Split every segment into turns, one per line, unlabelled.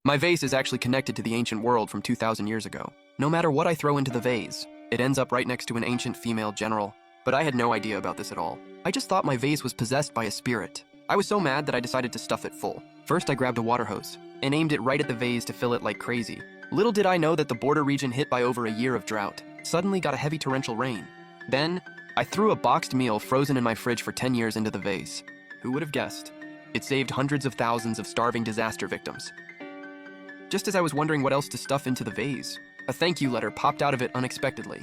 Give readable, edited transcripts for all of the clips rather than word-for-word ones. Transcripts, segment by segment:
My vase is actually connected to the ancient world from 2,000 years ago. No matter what I throw into the vase, it ends up right next to an ancient female general. But I had no idea about this at all. I just thought my vase was possessed by a spirit. I was so mad that I decided to stuff it full. First, I grabbed a water hose and aimed it right at the vase to fill it like crazy. Little did I know that the border region hit by over a year of drought suddenly got a heavy torrential rain. Then, I threw a boxed meal frozen in my fridge for 10 years into the vase. Who would have guessed? It saved hundreds of thousands of starving disaster victims. Just as I was wondering what else to stuff into the vase, a thank you letter popped out of it unexpectedly.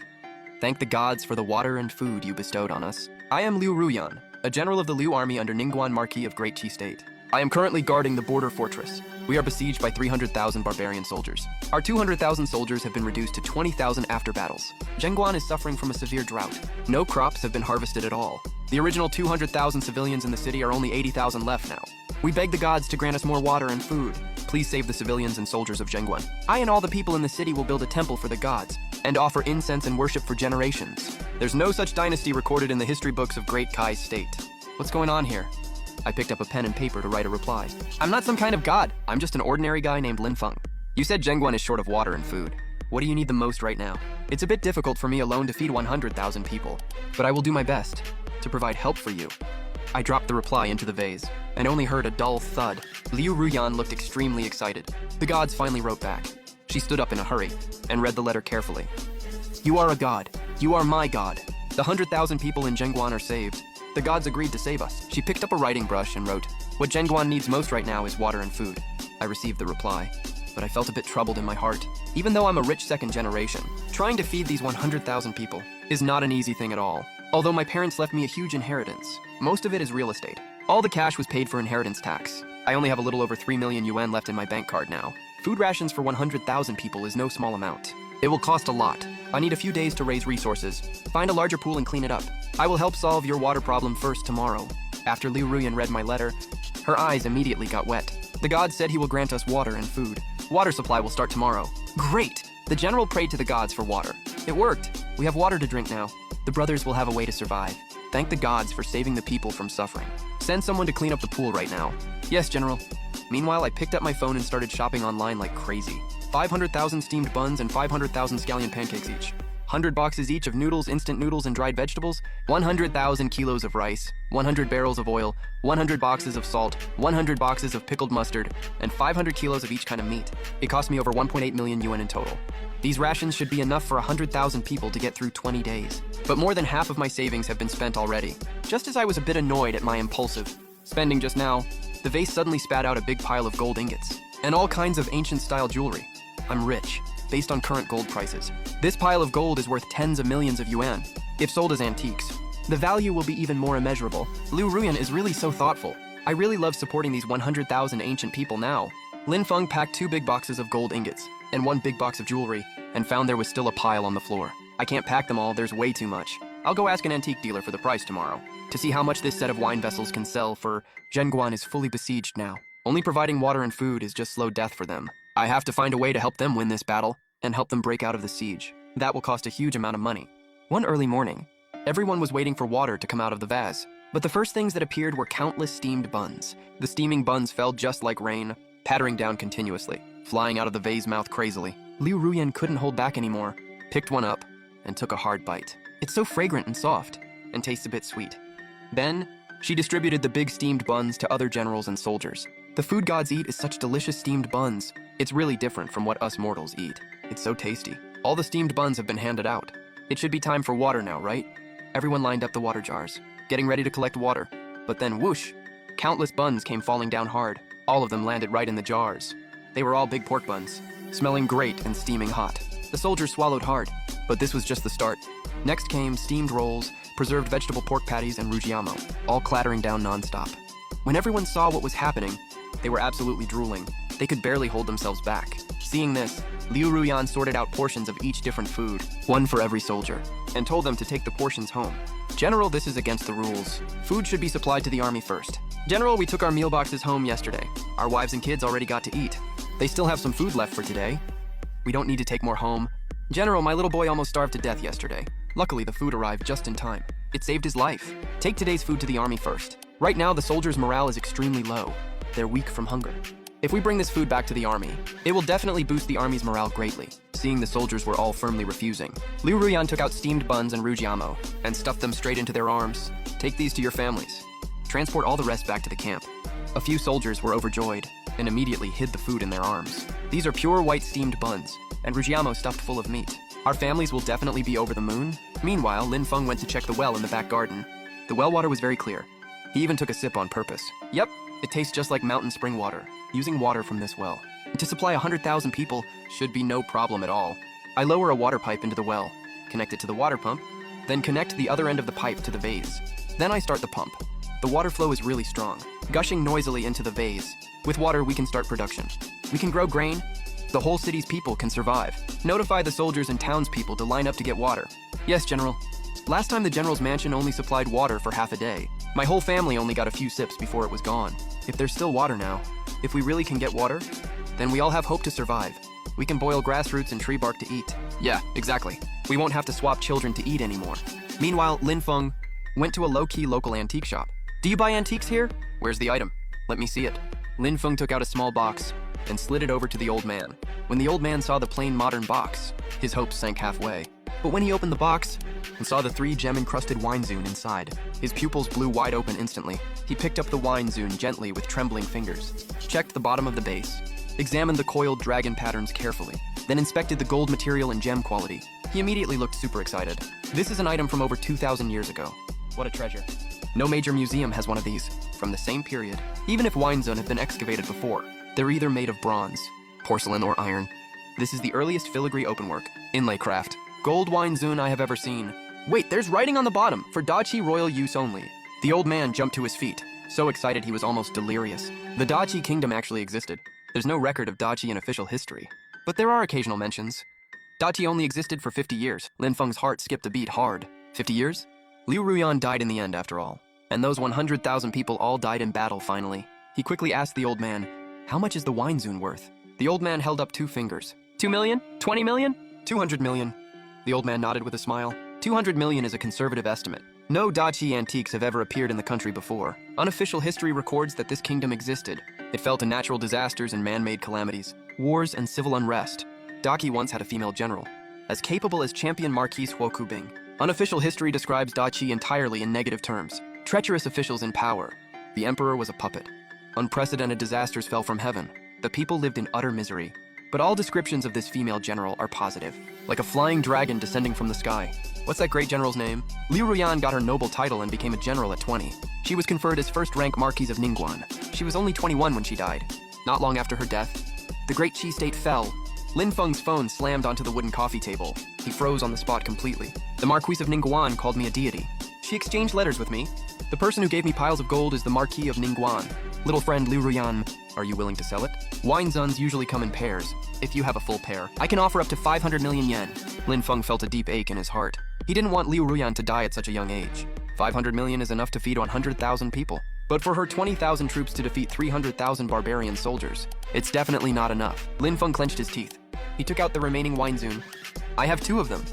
Thank the gods for the water and food you bestowed on us. I am Liu Ruyan, a general of the Liu army under Ningguan Marquis of Great Qi State. I am currently guarding the border fortress. We are besieged by 300,000 barbarian soldiers. Our 200,000 soldiers have been reduced to 20,000 after battles. Zhenguan is suffering from a severe drought. No crops have been harvested at all. The original 200,000 civilians in the city are only 80,000 left now. We beg the gods to grant us more water and food. Please save the civilians and soldiers of Zhenguan. I and all the people in the city will build a temple for the gods and offer incense and worship for generations. There's no such dynasty recorded in the history books of Great Kai State. What's going on here? I picked up a pen and paper to write a reply. I'm not some kind of god. I'm just an ordinary guy named Lin Feng. You said Zhenguan is short of water and food. What do you need the most right now? It's a bit difficult for me alone to feed 100,000 people, but I will do my best to provide help for you. I dropped the reply into the vase and only heard a dull thud. Liu Ruyan looked extremely excited. The gods finally wrote back. She stood up in a hurry and read the letter carefully. You are a god. You are my god. The 100,000 people in Zhenguan are saved. The gods agreed to save us. She picked up a writing brush and wrote, what Zhenguan needs most right now is water and food. I received the reply, but I felt a bit troubled in my heart. Even though I'm a rich second generation, trying to feed these 100,000 people is not an easy thing at all. Although my parents left me a huge inheritance, most of it is real estate. All the cash was paid for inheritance tax. I only have a little over 3 million yuan left in my bank card now. Food rations for 100,000 people is no small amount. It will cost a lot. I need a few days to raise resources, find a larger pool and clean it up. I will help solve your water problem first tomorrow. After Liu Ruyan read my letter, her eyes immediately got wet. The god said he will grant us water and food. Water supply will start tomorrow. Great! The general prayed to the gods for water. It worked. We have water to drink now. The brothers will have a way to survive. Thank the gods for saving the people from suffering. Send someone to clean up the pool right now. Yes, General. Meanwhile, I picked up my phone and started shopping online like crazy. 500,000 steamed buns and 500,000 scallion pancakes each. 100 boxes each of noodles, instant noodles, and dried vegetables. 100,000 kilos of rice. 100 barrels of oil. 100 boxes of salt. 100 boxes of pickled mustard. And 500 kilos of each kind of meat. It cost me over 1.8 million yuan in total. These rations should be enough for 100,000 people to get through 20 days. But more than half of my savings have been spent already. Just as I was a bit annoyed at my impulsive spending just now, the vase suddenly spat out a big pile of gold ingots and all kinds of ancient-style jewelry. I'm rich, based on current gold prices. This pile of gold is worth tens of millions of yuan, if sold as antiques. The value will be even more immeasurable. Liu Ruyan is really so thoughtful. I really love supporting these 100,000 ancient people now. Lin Feng packed 2 big boxes of gold ingots and 1 big box of jewelry and found there was still a pile on the floor. I can't pack them all, there's way too much. I'll go ask an antique dealer for the price tomorrow to see how much this set of wine vessels can sell, for Zhenguan is fully besieged now. Only providing water and food is just slow death for them. I have to find a way to help them win this battle and help them break out of the siege. That will cost a huge amount of money. One early morning, everyone was waiting for water to come out of the vase, but the first things that appeared were countless steamed buns. The steaming buns fell just like rain, pattering down continuously, flying out of the vase mouth crazily. Liu Ruyan couldn't hold back anymore, picked one up, and took a hard bite. It's so fragrant and soft, and tastes a bit sweet. Then, she distributed the big steamed buns to other generals and soldiers. The food gods eat is such delicious steamed buns. It's really different from what us mortals eat. It's so tasty. All the steamed buns have been handed out. It should be time for water now, right? Everyone lined up the water jars, getting ready to collect water. But then whoosh, countless buns came falling down hard. All of them landed right in the jars. They were all big pork buns, smelling great and steaming hot. The soldiers swallowed hard, but this was just the start. Next came steamed rolls, preserved vegetable pork patties, and rujiamo, all clattering down non-stop. When everyone saw what was happening, they were absolutely drooling. They could barely hold themselves back. Seeing this, Liu Ruyan sorted out portions of each different food, one for every soldier, and told them to take the portions home. General, this is against the rules. Food should be supplied to the army first. General, we took our meal boxes home yesterday. Our wives and kids already got to eat. They still have some food left for today. We don't need to take more home. General, my little boy almost starved to death yesterday. Luckily, the food arrived just in time. It saved his life. Take today's food to the army first. Right now, the soldiers' morale is extremely low. They're weak from hunger. If we bring this food back to the army, it will definitely boost the army's morale greatly. Seeing the soldiers were all firmly refusing, Liu Ruyan took out steamed buns and rujiamo and stuffed them straight into their arms. Take these to your families. Transport all the rest back to the camp. A few soldiers were overjoyed and immediately hid the food in their arms. These are pure white steamed buns and rujiamo stuffed full of meat. Our families will definitely be over the moon. Meanwhile, Lin Feng went to check the well in the back garden. The well water was very clear. He even took a sip on purpose. Yep, it tastes just like mountain spring water, using water from this well. To supply 100,000 people should be no problem at all. I lower a water pipe into the well, connect it to the water pump, then connect the other end of the pipe to the vase. Then I start the pump. The water flow is really strong, gushing noisily into the vase. With water, we can start production. We can grow grain. The whole city's people can survive. Notify the soldiers and townspeople to line up to get water. Yes, General. Last time the General's mansion only supplied water for half a day. My whole family only got a few sips before it was gone. If there's still water now, if we really can get water, then we all have hope to survive. We can boil grass roots and tree bark to eat. Yeah, exactly. We won't have to swap children to eat anymore. Meanwhile, Lin Feng went to a low-key local antique shop. Do you buy antiques here? Where's the item? Let me see it. Lin Feng took out a small box and slid it over to the old man. When the old man saw the plain modern box, his hopes sank halfway. But when he opened the box and saw the 3 gem-encrusted wine zune inside, his pupils blew wide open instantly. He picked up the wine zune gently with trembling fingers, checked the bottom of the base, examined the coiled dragon patterns carefully, then inspected the gold material and gem quality. He immediately looked super excited. This is an item from over 2,000 years ago. What a treasure. No major museum has one of these from the same period. Even if wine zone have been excavated before, they're either made of bronze, porcelain, or iron. This is the earliest filigree openwork, inlay craft, gold wine zune I have ever seen. Wait, there's writing on the bottom, for Dachi royal use only. The old man jumped to his feet, so excited he was almost delirious. The Dachi kingdom actually existed. There's no record of Dachi in official history, but there are occasional mentions. Dachi only existed for 50 years. Lin Feng's heart skipped a beat hard. 50 years? Liu Ruyan died in the end after all. And those 100,000 people all died in battle finally. He quickly asked the old man, how much is the wine zune worth? The old man held up 2 fingers. 2 million? 20 million? 200 million. The old man nodded with a smile. 200 million is a conservative estimate. No Dachi antiques have ever appeared in the country before. Unofficial history records that this kingdom existed. It fell to natural disasters and man-made calamities, wars and civil unrest. Dachi once had a female general, as capable as champion Marquise Huo Kubing. Unofficial history describes Dachi entirely in negative terms. Treacherous officials in power. The emperor was a puppet. Unprecedented disasters fell from heaven. The people lived in utter misery. But all descriptions of this female general are positive, like a flying dragon descending from the sky. What's that great general's name? Liu Ruyan got her noble title and became a general at 20. She was conferred as first-rank Marquise of Ningguan. She was only 21 when she died. Not long after her death, the great Qi state fell. Lin Feng's phone slammed onto the wooden coffee table. He froze on the spot completely. The Marquise of Ningguan called me a deity. She exchanged letters with me. The person who gave me piles of gold is the Marquis of Ningguan. Little friend Liu Ruyan, are you willing to sell it? Wine zuns usually come in pairs. If you have a full pair, I can offer up to 500 million yen. Lin Feng felt a deep ache in his heart. He didn't want Liu Ruyan to die at such a young age. 500 million is enough to feed 100,000 people. But for her 20,000 troops to defeat 300,000 barbarian soldiers, it's definitely not enough. Lin Feng clenched his teeth. He took out the remaining wine zune. I have 2 of them.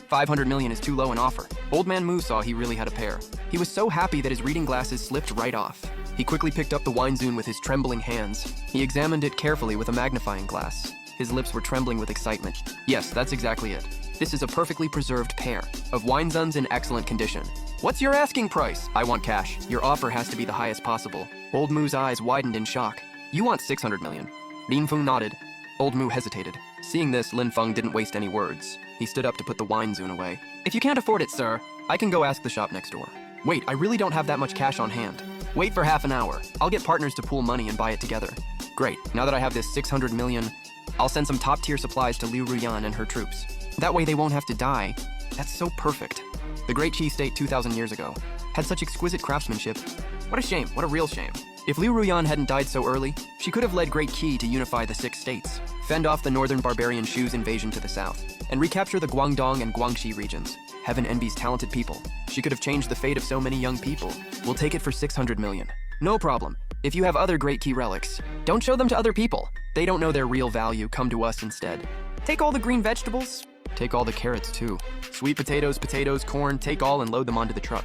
500 million is too low an offer. Old man Mu saw he really had a pair. He was so happy that his reading glasses slipped right off. He quickly picked up the wine zune with his trembling hands. He examined it carefully with a magnifying glass. His lips were trembling with excitement. Yes, that's exactly it. This is a perfectly preserved pair of wine zuns in excellent condition. What's your asking price? I want cash. Your offer has to be the highest possible. Old Mu's eyes widened in shock. You want 600 million. Lin Feng nodded. Old Mu hesitated. Seeing this, Lin Feng didn't waste any words. He stood up to put the wine zune away. If you can't afford it, sir, I can go ask the shop next door. Wait, I really don't have that much cash on hand. Wait for half an hour. I'll get partners to pool money and buy it together. Great, now that I have this 600 million, I'll send some top-tier supplies to Liu Ruyan and her troops. That way they won't have to die. That's so perfect. The great Qi state 2,000 years ago had such exquisite craftsmanship. What a shame, what a real shame. If Liu Ruyan hadn't died so early, she could have led Great Qi to unify the 6 states, fend off the northern barbarian Shu's invasion to the south, and recapture the Guangdong and Guangxi regions. Heaven envies talented people. She could have changed the fate of so many young people. We'll take it for 600 million. No problem. If you have other Great Qi relics, don't show them to other people. They don't know their real value. Come to us instead. Take all the green vegetables. Take all the carrots too. Sweet potatoes, corn, take all and load them onto the truck.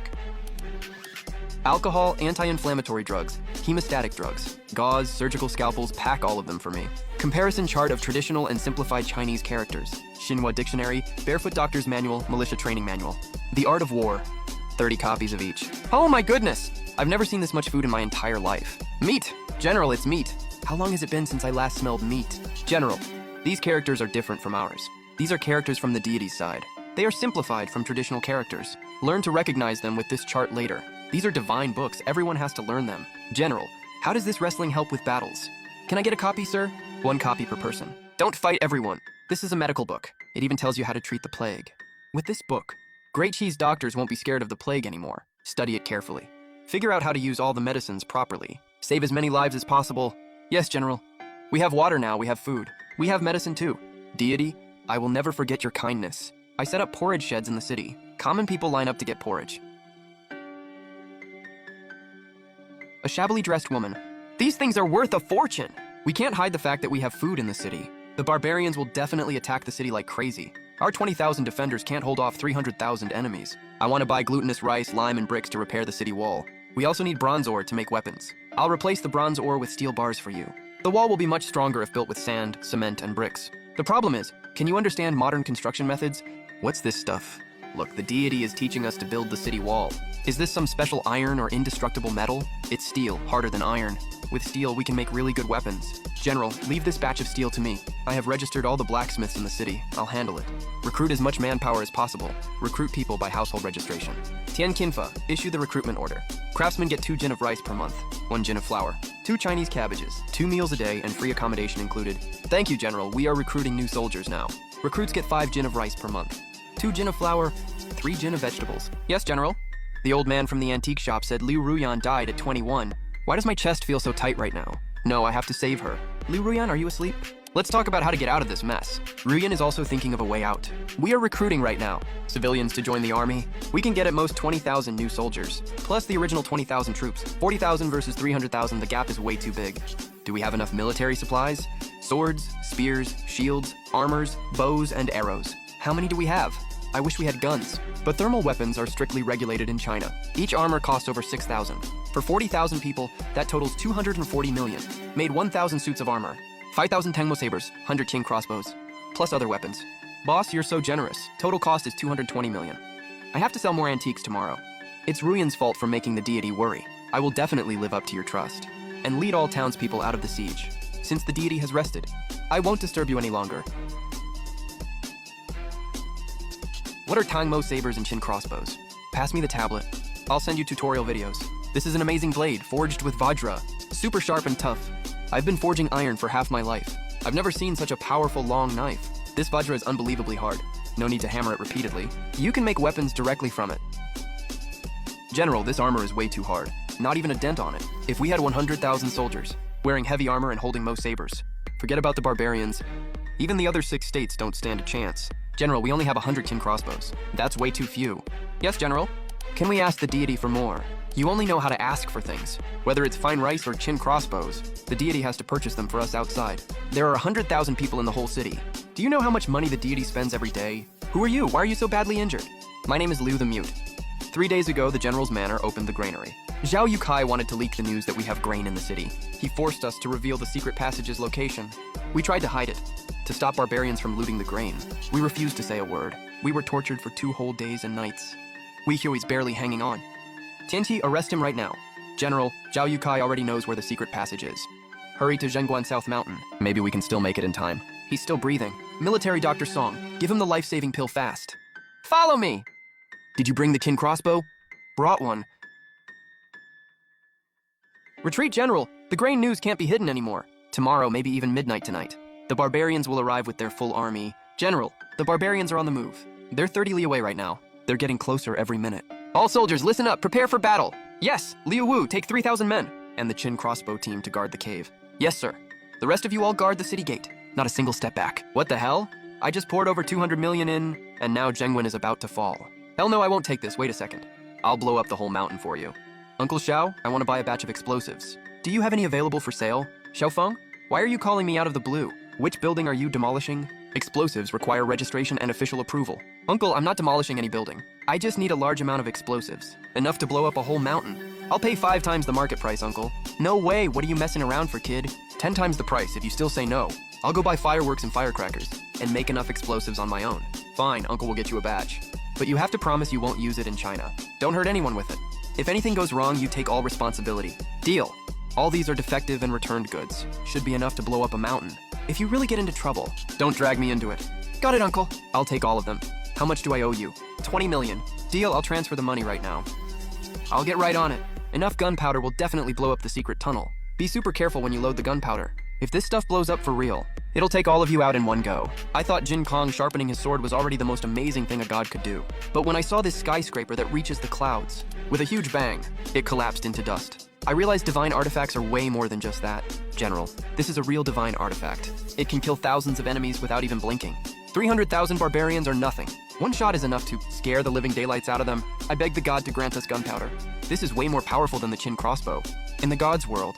Alcohol, anti-inflammatory drugs, Hemostatic drugs. Gauze, surgical scalpels, pack all of them for me. Comparison chart of traditional and simplified Chinese characters. Xinhua Dictionary, Barefoot Doctor's Manual, Militia Training Manual. The Art of War. 30 copies of each. Oh my goodness! I've never seen this much food in my entire life. Meat! General, it's meat. How long has it been since I last smelled meat? General, these characters are different from ours. These are characters from the deity's side. They are simplified from traditional characters. Learn to recognize them with this chart later. These are divine books. Everyone has to learn them. General, how does this wrestling help with battles? Can I get a copy, sir? 1 copy per person. Don't fight everyone. This is a medical book. It even tells you how to treat the plague. With this book, Great Cheese doctors won't be scared of the plague anymore. Study it carefully. Figure out how to use all the medicines properly. Save as many lives as possible. Yes, General. We have water now, we have food. We have medicine too. Deity, I will never forget your kindness. I set up porridge sheds in the city. Common people line up to get porridge. A shabbily dressed woman. These things are worth a fortune. We can't hide the fact that we have food in the city. The barbarians will definitely attack the city like crazy. Our 20,000 defenders can't hold off 300,000 enemies. I want to buy glutinous rice, lime, and bricks to repair the city wall. We also need bronze ore to make weapons. I'll replace the bronze ore with steel bars for you. The wall will be much stronger if built with sand, cement, and bricks. The problem is, can you understand modern construction methods? What's this stuff? Look, the deity is teaching us to build the city wall. Is this some special iron or indestructible metal? It's steel, harder than iron. With steel, we can make really good weapons. General, leave this batch of steel to me. I have registered all the blacksmiths in the city. I'll handle it. Recruit as much manpower as possible. Recruit people by household registration. Tian Kinfa, issue the recruitment order. Craftsmen get 2 jin of rice per month, 1 jin of flour, 2 Chinese cabbages, 2 meals a day, and free accommodation included. Thank you, General. We are recruiting new soldiers now. Recruits get 5 jin of rice per month, 2 jin of flour, 3 jin of vegetables. Yes, General. The old man from the antique shop said Liu Ruyan died at 21. Why does my chest feel so tight right now? No, I have to save her. Liu Ruyan, are you asleep? Let's talk about how to get out of this mess. Ruyan is also thinking of a way out. We are recruiting right now. Civilians to join the army. We can get at most 20,000 new soldiers, plus the original 20,000 troops. 40,000 versus 300,000, the gap is way too big. Do we have enough military supplies? Swords, spears, shields, armors, bows, and arrows. How many do we have? I wish we had guns. But thermal weapons are strictly regulated in China. Each armor costs over 6,000. For 40,000 people, that totals 240 million. Made 1,000 suits of armor. 5,000 Tengmo sabers, 100 Qing crossbows, plus other weapons. Boss, you're so generous. Total cost is 220 million. I have to sell more antiques tomorrow. It's Ruyan's fault for making the deity worry. I will definitely live up to your trust and lead all townspeople out of the siege. Since the deity has rested, I won't disturb you any longer. What are Tangmo sabers and Qin crossbows? Pass me the tablet. I'll send you tutorial videos. This is an amazing blade, forged with Vajra. Super sharp and tough. I've been forging iron for half my life. I've never seen such a powerful long knife. This Vajra is unbelievably hard. No need to hammer it repeatedly. You can make weapons directly from it. General, this armor is way too hard. Not even a dent on it. If we had 100,000 soldiers, wearing heavy armor and holding Mo sabers, forget about the barbarians. Even the other 6 states don't stand a chance. General, we only have 100 Qin crossbows. That's way too few. Yes, General? Can we ask the deity for more? You only know how to ask for things. Whether it's fine rice or Qin crossbows, the deity has to purchase them for us outside. There are 100,000 people in the whole city. Do you know how much money the deity spends every day? Who are you? Why are you so badly injured? My name is Liu the Mute. 3 days ago, the General's Manor opened the granary. Zhao Yukai wanted to leak the news that we have grain in the city. He forced us to reveal the secret passage's location. We tried to hide it, to stop barbarians from looting the grain. We refused to say a word. We were tortured for 2 whole days and nights. Wei Hui's barely hanging on. Tianqi, arrest him right now. General, Zhao Yukai already knows where the secret passage is. Hurry to Zhenguan South Mountain. Maybe we can still make it in time. He's still breathing. Military Dr. Song, give him the life-saving pill fast. Follow me! Did you bring the Qin crossbow? Brought one. Retreat, General. The grain news can't be hidden anymore. Tomorrow, maybe even midnight tonight. The barbarians will arrive with their full army. General, the barbarians are on the move. They're 30 li away right now. They're getting closer every minute. All soldiers, listen up. Prepare for battle. Yes, Liu Wu, take 3,000 men. And the Qin crossbow team to guard the cave. Yes, sir. The rest of you all guard the city gate. Not a single step back. What the hell? I just poured over 200 million in, and now Zhenguan is about to fall. Hell no, I won't take this. Wait a second. I'll blow up the whole mountain for you. Uncle Xiao, I want to buy a batch of explosives. Do you have any available for sale? Xiaofeng, why are you calling me out of the blue? Which building are you demolishing? Explosives require registration and official approval. Uncle, I'm not demolishing any building. I just need a large amount of explosives. Enough to blow up a whole mountain. I'll pay 5 times the market price, Uncle. No way, what are you messing around for, kid? 10 times the price if you still say no. I'll go buy fireworks and firecrackers and make enough explosives on my own. Fine, Uncle will get you a batch. But you have to promise you won't use it in China. Don't hurt anyone with it. If anything goes wrong, you take all responsibility. Deal. All these are defective and returned goods. Should be enough to blow up a mountain. If you really get into trouble, don't drag me into it. Got it, Uncle. I'll take all of them. How much do I owe you? 20 million. Deal, I'll transfer the money right now. I'll get right on it. Enough gunpowder will definitely blow up the secret tunnel. Be super careful when you load the gunpowder. If this stuff blows up for real, it'll take all of you out in one go. I thought Jin Kong sharpening his sword was already the most amazing thing a god could do. But when I saw this skyscraper that reaches the clouds, with a huge bang, it collapsed into dust. I realized divine artifacts are way more than just that. General, this is a real divine artifact. It can kill thousands of enemies without even blinking. 300,000 barbarians are nothing. One shot is enough to scare the living daylights out of them. I beg the god to grant us gunpowder. This is way more powerful than the Qin crossbow. In the god's world,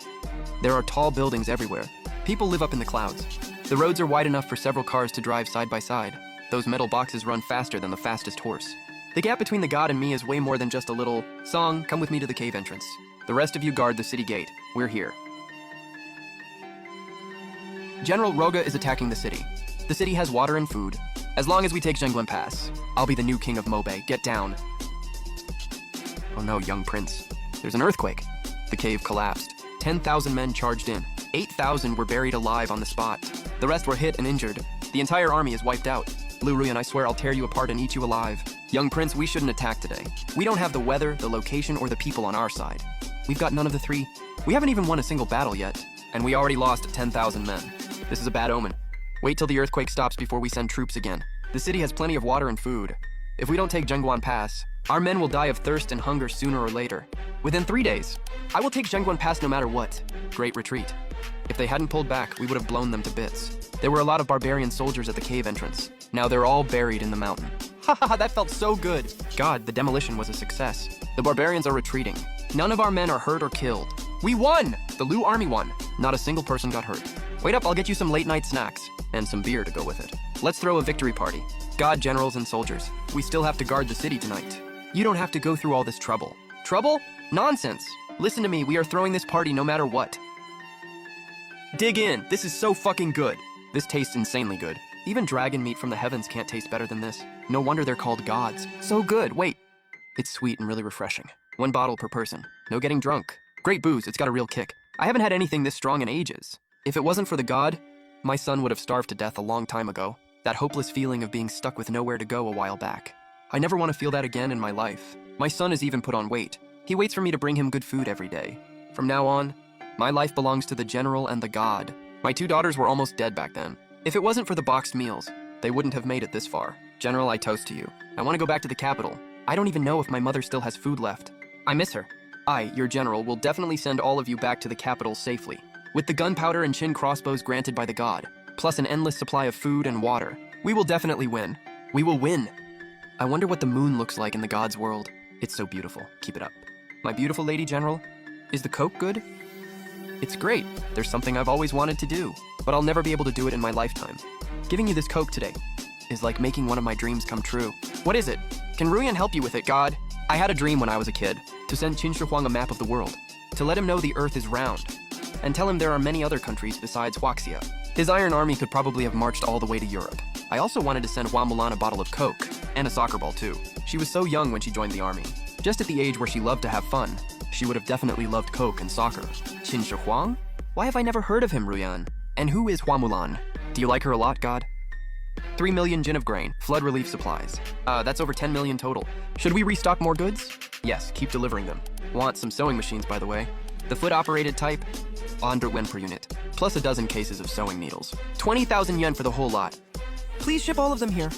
there are tall buildings everywhere. People live up in the clouds. The roads are wide enough for several cars to drive side by side. Those metal boxes run faster than the fastest horse. The gap between the god and me is way more than just a little song, come with me to the cave entrance. The rest of you guard the city gate. We're here. General Roga is attacking the city. The city has water and food. As long as we take Zhenguan Pass, I'll be the new king of Mobe. Get down. Oh no, young prince. There's an earthquake. The cave collapsed. 10,000 men charged in. 8,000 were buried alive on the spot. The rest were hit and injured. The entire army is wiped out. Lu Ruyan, I swear I'll tear you apart and eat you alive. Young prince, we shouldn't attack today. We don't have the weather, the location, or the people on our side. We've got none of the three. We haven't even won a single battle yet, and we already lost 10,000 men. This is a bad omen. Wait till the earthquake stops before we send troops again. The city has plenty of water and food. If we don't take Zhenguan Pass, our men will die of thirst and hunger sooner or later. Within 3 days, I will take Zhenguan Pass no matter what. Great retreat. If they hadn't pulled back, we would have blown them to bits. There were a lot of barbarian soldiers at the cave entrance. Now they're all buried in the mountain. Haha, that felt so good. God, the demolition was a success. The barbarians are retreating. None of our men are hurt or killed. We won! The Lu army won. Not a single person got hurt. Wait up, I'll get you some late night snacks. And some beer to go with it. Let's throw a victory party. God, generals, and soldiers. We still have to guard the city tonight. You don't have to go through all this trouble. Trouble? Nonsense. Listen to me, we are throwing this party no matter what. Dig in, this is so fucking good. This tastes insanely good. Even dragon meat from the heavens can't taste better than this. No wonder they're called gods. So good, wait. It's sweet and really refreshing. 1 bottle per person. No getting drunk. Great booze, it's got a real kick. I haven't had anything this strong in ages. If it wasn't for the god, my son would have starved to death a long time ago. That hopeless feeling of being stuck with nowhere to go a while back. I never want to feel that again in my life. My son has even put on weight. He waits for me to bring him good food every day. From now on, my life belongs to the general and the god. My 2 daughters were almost dead back then. If it wasn't for the boxed meals, they wouldn't have made it this far. General, I toast to you. I want to go back to the capital. I don't even know if my mother still has food left. I miss her. I, your general, will definitely send all of you back to the capital safely. With the gunpowder and Qin crossbows granted by the god, plus an endless supply of food and water, we will definitely win. We will win. I wonder what the moon looks like in the god's world. It's so beautiful. Keep it up. My beautiful lady general, is the Coke good? It's great. There's something I've always wanted to do, but I'll never be able to do it in my lifetime. Giving you this Coke today is like making one of my dreams come true. What is it? Can Ruyan help you with it, God? I had a dream when I was a kid, to send Qin Shi Huang a map of the world, to let him know the earth is round, and tell him there are many other countries besides Huaxia. His iron army could probably have marched all the way to Europe. I also wanted to send Hua Mulan a bottle of Coke, and a soccer ball too. She was so young when she joined the army. Just at the age where she loved to have fun, she would have definitely loved Coke and soccer. Qin Shi Huang? Why have I never heard of him, Ruyan? And who is Hua Mulan? Do you like her a lot, God? 3 million jin of grain, flood relief supplies. That's over 10 million total. Should we restock more goods? Yes, keep delivering them. Want some sewing machines, by the way. The foot-operated type, 100 yen per unit, plus a dozen cases of sewing needles. 20,000 yen for the whole lot. Please ship all of them here.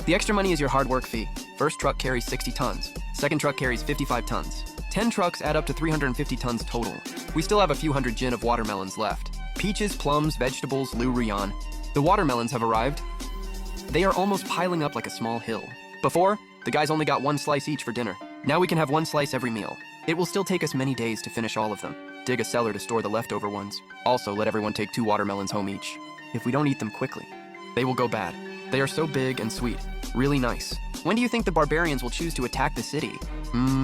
The extra money is your hard work fee. First truck carries 60 tons. Second truck carries 55 tons. 10 trucks add up to 350 tons total. We still have a few hundred jin of watermelons left. Peaches, plums, vegetables, Lu Ruyan. The watermelons have arrived. They are almost piling up like a small hill. Before, the guys only got 1 slice each for dinner. Now we can have 1 slice every meal. It will still take us many days to finish all of them. Dig a cellar to store the leftover ones. Also, let everyone take 2 watermelons home each. If we don't eat them quickly, they will go bad. They are so big and sweet. Really nice. When do you think the barbarians will choose to attack the city?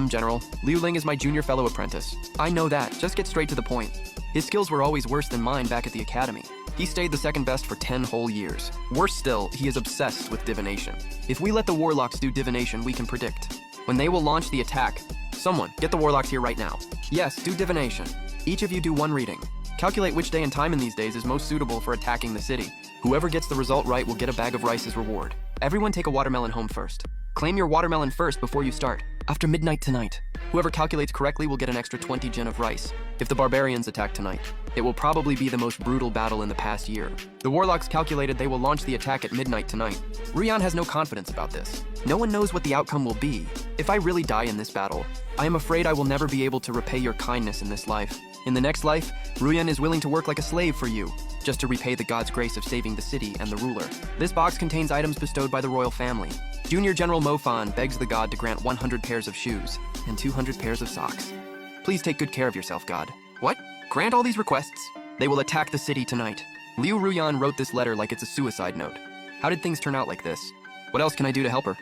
General, Liu Ling is my junior fellow apprentice. I know that, just get straight to the point. His skills were always worse than mine back at the academy. He stayed the second best for 10 whole years. Worse still, he is obsessed with divination. If we let the warlocks do divination, we can predict when they will launch the attack. Someone, get the warlocks here right now. Yes, do divination. Each of you do one reading. Calculate which day and time in these days is most suitable for attacking the city. Whoever gets the result right will get a bag of rice as reward. Everyone take a watermelon home first. Claim your watermelon first before you start. After midnight tonight. Whoever calculates correctly will get an extra 20 jin of rice. If the barbarians attack tonight, it will probably be the most brutal battle in the past year. The warlocks calculated they will launch the attack at midnight tonight. Ruyan has no confidence about this. No one knows what the outcome will be. If I really die in this battle, I am afraid I will never be able to repay your kindness in this life. In the next life, Ruyan is willing to work like a slave for you, just to repay the god's grace of saving the city and the ruler. This box contains items bestowed by the royal family. Junior General Mofan begs the god to grant 100 pairs of shoes and 200 pairs of socks. Please take good care of yourself, god. What? Grant all these requests? They will attack the city tonight. Liu Ruyan wrote this letter like it's a suicide note. How did things turn out like this? What else can I do to help her?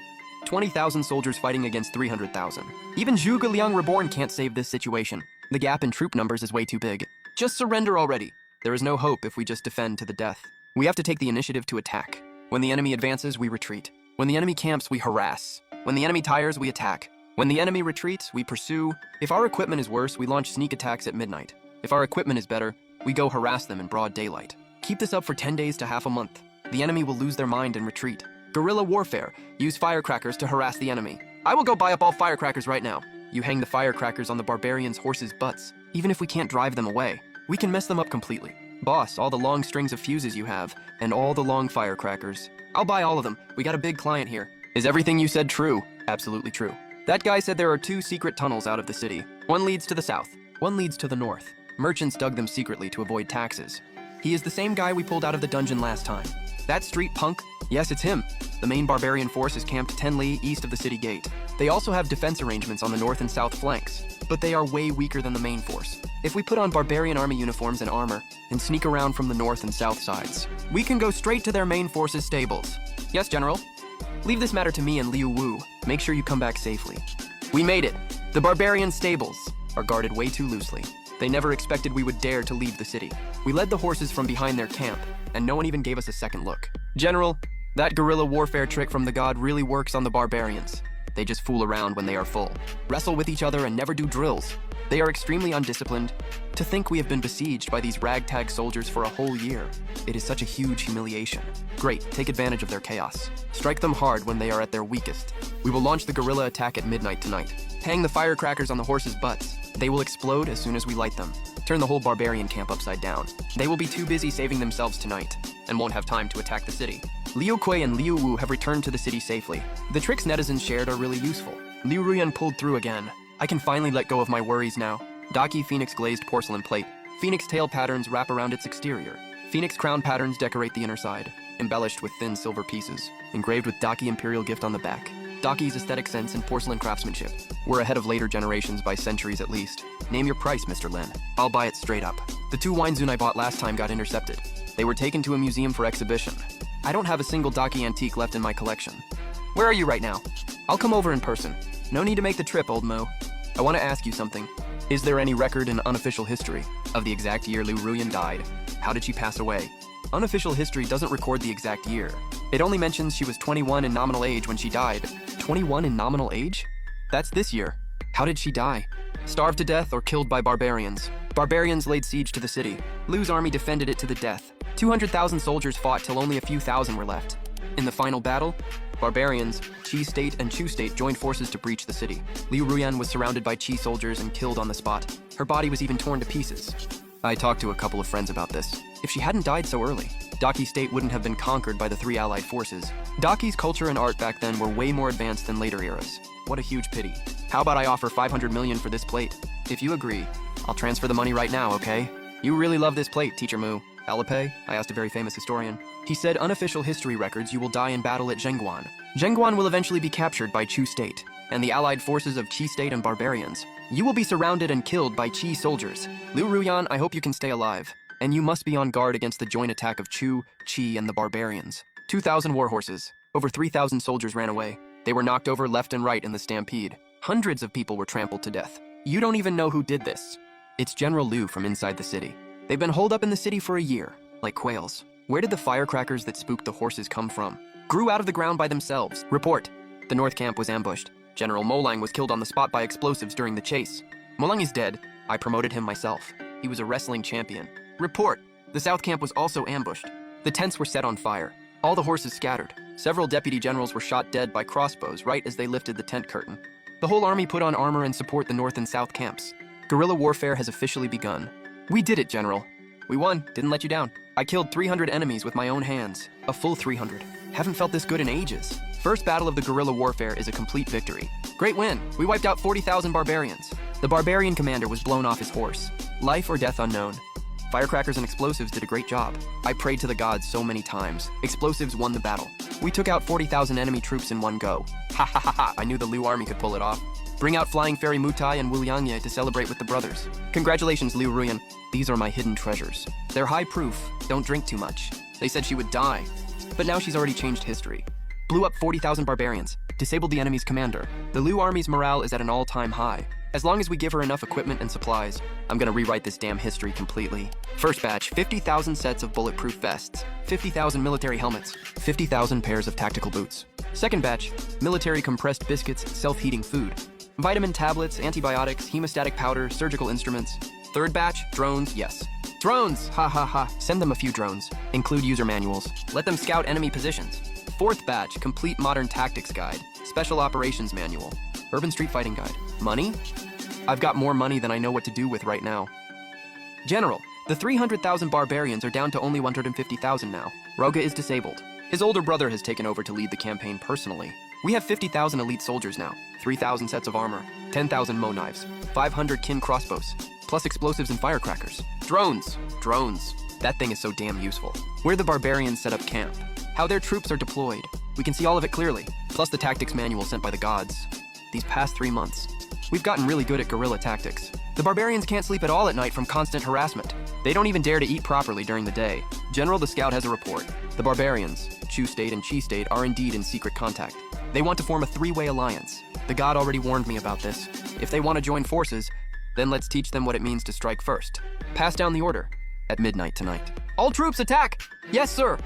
20,000 soldiers fighting against 300,000. Even Zhuge Liang Reborn can't save this situation. The gap in troop numbers is way too big. Just surrender already. There is no hope if we just defend to the death. We have to take the initiative to attack. When the enemy advances, we retreat. When the enemy camps, we harass. When the enemy tires, we attack. When the enemy retreats, we pursue. If our equipment is worse, we launch sneak attacks at midnight. If our equipment is better, we go harass them in broad daylight. Keep this up for 10 days to half a month. The enemy will lose their mind and retreat. Guerrilla warfare. Use firecrackers to harass the enemy. I will go buy up all firecrackers right now. You hang the firecrackers on the barbarians' horses' butts. Even if we can't drive them away, we can mess them up completely. Boss, all the long strings of fuses you have, and all the long firecrackers. I'll buy all of them. We got a big client here. Is everything you said true? Absolutely true. That guy said there are 2 secret tunnels out of the city. One leads to the south, one leads to the north. Merchants dug them secretly to avoid taxes. He is the same guy we pulled out of the dungeon last time. That street punk? Yes, it's him. The main barbarian force is camped 10 li east of the city gate. They also have defense arrangements on the north and south flanks, but they are way weaker than the main force. If we put on barbarian army uniforms and armor, and sneak around from the north and south sides, we can go straight to their main force's stables. Yes, General? Leave this matter to me and Liu Wu. Make sure you come back safely. We made it. The barbarian stables are guarded way too loosely. They never expected we would dare to leave the city. We led the horses from behind their camp, and no one even gave us a second look. General, that guerrilla warfare trick from the god really works on the barbarians. They just fool around when they are full, wrestle with each other and never do drills. They are extremely undisciplined. To think we have been besieged by these ragtag soldiers for a whole year. It is such a huge humiliation. Great, take advantage of their chaos. Strike them hard when they are at their weakest. We will launch the guerrilla attack at midnight tonight. Hang the firecrackers on the horses' butts. They will explode as soon as we light them. Turn the whole barbarian camp upside down. They will be too busy saving themselves tonight, and won't have time to attack the city. Liu Kui and Liu Wu have returned to the city safely. The tricks netizens shared are really useful. Liu Ruyan pulled through again. I can finally let go of my worries now. Daki Phoenix glazed porcelain plate. Phoenix tail patterns wrap around its exterior. Phoenix crown patterns decorate the inner side, embellished with thin silver pieces, engraved with Daki Imperial Gift on the back. Daki's aesthetic sense and porcelain craftsmanship. We're ahead of later generations by centuries at least. Name your price, Mr. Lin. I'll buy it straight up. The 2 Winezun I bought last time got intercepted. They were taken to a museum for exhibition. I don't have a single Daki antique left in my collection. Where are you right now? I'll come over in person. No need to make the trip, old Mo. I want to ask you something. Is there any record in unofficial history of the exact year Liu Ruyan died? How did she pass away? Unofficial history doesn't record the exact year. It only mentions she was 21 in nominal age when she died. 21 in nominal age? That's this year. How did she die? Starved to death or killed by barbarians? Barbarians laid siege to the city. Liu's army defended it to the death. 200,000 soldiers fought till only a few thousand were left. In the final battle, barbarians, Qi State and Chu State joined forces to breach the city. Liu Ruyan was surrounded by Qi soldiers and killed on the spot. Her body was even torn to pieces. I talked to a couple of friends about this. If she hadn't died so early, Daki State wouldn't have been conquered by the 3 allied forces. Daki's culture and art back then were way more advanced than later eras. What a huge pity. How about I offer 500 million for this plate? If you agree, I'll transfer the money right now, okay? You really love this plate, Teacher Mu. Alipay? I asked a very famous historian. He said unofficial history records you will die in battle at Zhengguan. Zhengguan will eventually be captured by Chu State and the allied forces of Qi State and barbarians. You will be surrounded and killed by Qi soldiers. Liu Ruyan, I hope you can stay alive. And you must be on guard against the joint attack of Chu, Qi, and the barbarians. 2,000 war horses. Over 3,000 soldiers ran away. They were knocked over left and right in the stampede. Hundreds of people were trampled to death. You don't even know who did this. It's General Liu from inside the city. They've been holed up in the city for a year, like quails. Where did the firecrackers that spooked the horses come from? Grew out of the ground by themselves. Report. The North Camp was ambushed. General Molang was killed on the spot by explosives during the chase. Molang is dead. I promoted him myself. He was a wrestling champion. Report. The South Camp was also ambushed. The tents were set on fire. All the horses scattered. Several deputy generals were shot dead by crossbows right as they lifted the tent curtain. The whole army put on armor and support the North and South camps. Guerrilla warfare has officially begun. We did it, General. We won. Didn't let you down. I killed 300 enemies with my own hands. A full 300. Haven't felt this good in ages. First battle of the guerrilla warfare is a complete victory. Great win. We wiped out 40,000 barbarians. The barbarian commander was blown off his horse. Life or death unknown. Firecrackers and explosives did a great job. I prayed to the gods so many times. Explosives won the battle. We took out 40,000 enemy troops in one go. Ha ha ha ha, I knew the Liu army could pull it off. Bring out Flying Fairy Mutai and Wu Liangye to celebrate with the brothers. Congratulations, Liu Ruyan. These are my hidden treasures. They're high proof. Don't drink too much. They said she would die. But now she's already changed history. Blew up 40,000 barbarians. Disabled the enemy's commander. The Liu army's morale is at an all-time high. As long as we give her enough equipment and supplies, I'm gonna rewrite this damn history completely. First batch, 50,000 sets of bulletproof vests, 50,000 military helmets, 50,000 pairs of tactical boots. Second batch, military compressed biscuits, self-heating food, vitamin tablets, antibiotics, hemostatic powder, surgical instruments. Third batch, drones, yes. Drones, ha ha ha. Send them a few drones. Include user manuals. Let them scout enemy positions. Fourth batch, complete modern tactics guide, special operations manual, urban street fighting guide. Money? I've got more money than I know what to do with right now. General, the 300,000 barbarians are down to only 150,000 now. Roga is disabled. His older brother has taken over to lead the campaign personally. We have 50,000 elite soldiers now, 3,000 sets of armor, 10,000 Mo knives, 500 kin crossbows, plus explosives and firecrackers. Drones. Drones. That thing is so damn useful. Where the barbarians set up camp, how their troops are deployed. We can see all of it clearly, plus the tactics manual sent by the gods. These past 3 months, we've gotten really good at guerrilla tactics. The barbarians can't sleep at all at night from constant harassment. They don't even dare to eat properly during the day. General the Scout has a report. The barbarians, Chu State and Chi State, are indeed in secret contact. They want to form a 3-way alliance. The god already warned me about this. If they want to join forces, then let's teach them what it means to strike first. Pass down the order. At midnight tonight. All troops attack! Yes, sir!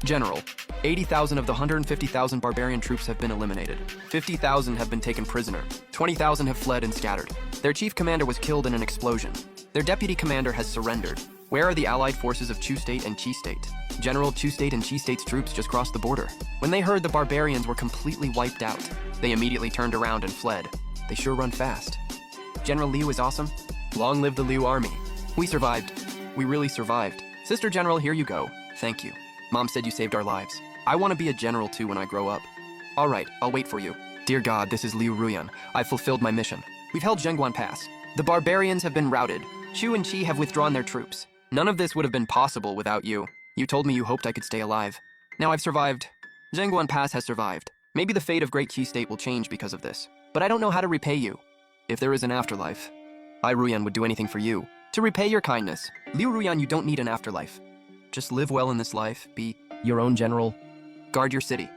General, 80,000 of the 150,000 barbarian troops have been eliminated. 50,000 have been taken prisoner. 20,000 have fled and scattered. Their chief commander was killed in an explosion. Their deputy commander has surrendered. Where are the allied forces of Chu State and Chi State? General, Chu State and Chi State's troops just crossed the border. When they heard the barbarians were completely wiped out, they immediately turned around and fled. They sure run fast. General Liu is awesome. Long live the Liu army. We survived. We really survived. Sister General, here you go. Thank you. Mom said you saved our lives. I want to be a general too when I grow up. All right, I'll wait for you. Dear God, this is Liu Ruyan. I've fulfilled my mission. We've held Zhengguan Pass. The barbarians have been routed. Chu and Chi have withdrawn their troops. None of this would have been possible without you. You told me you hoped I could stay alive. Now I've survived. Zhengguan Pass has survived. Maybe the fate of Great Chi State will change because of this. But I don't know how to repay you. If there is an afterlife, I, Ruyan, would do anything for you. To repay your kindness. Liu Ruyan, you don't need an afterlife. Just live well in this life, be your own general, guard your city,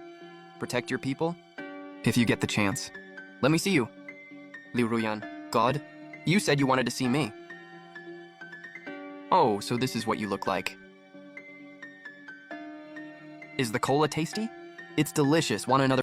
protect your people, if you get the chance. Let me see you. Liu Ruyan, God, you said you wanted to see me. Oh, so this is what you look like. Is the cola tasty? It's delicious. Want another?